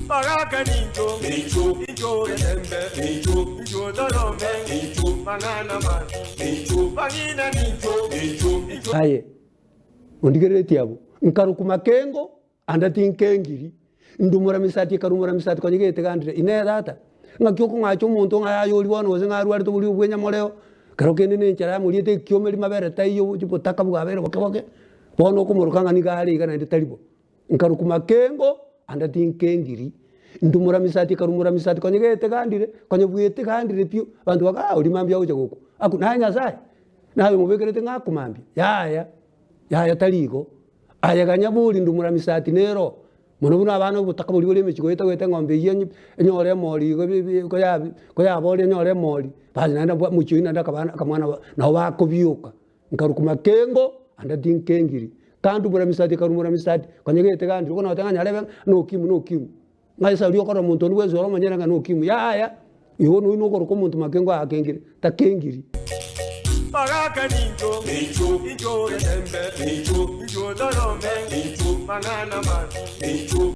Baraka ninjo, ninjo etembe, ninjo dorome, mangana man, bangina ninjo. Aye, undigereti abo. Nkarukuma kengo, andati nkengiri. Ndumura misati karumura misati kwa nyigete kandire. Ine data. Ngakyoko ngacho muntu ngayo liwano wose ngaruari to buli ubwenya moleo. Karokende nenchara mulite kyomeli mabere tayo tipo takabu abere bakabake. Bono kumurukanga nigari kana nditalibo. Nkarukuma kengo, andati nkengiri. Ndumura misati karumura misati kwa nyigete kandire, kwa nyobwete kandire pio. Bantu baka uli mambya uja goko. Aku nanya sai. Nawe mubekerete ngakumambya. Ya taliko. Aya kanyabuli ndumura misati nero. Muno buna abana butaka buli buli michigo yeta ngombe yenye nyore moli ko ya bole nyore moli. Bazi nanda muchiyo nanda kabana kamwana na wako byuka. Nkarukuma kengo andati nkengiri. Kantu bura misati karumura misati kwanyegete kandi uko na tanga lebe no kimu. Ngaisa uriyo kora muntu ni wezo roma nyanga no kimu. Ya. Iwo no ko ko muntu makengo akengiri. Takengiri. Baraka ninjo, ninjo etembe, ninjo dorome, mangana man,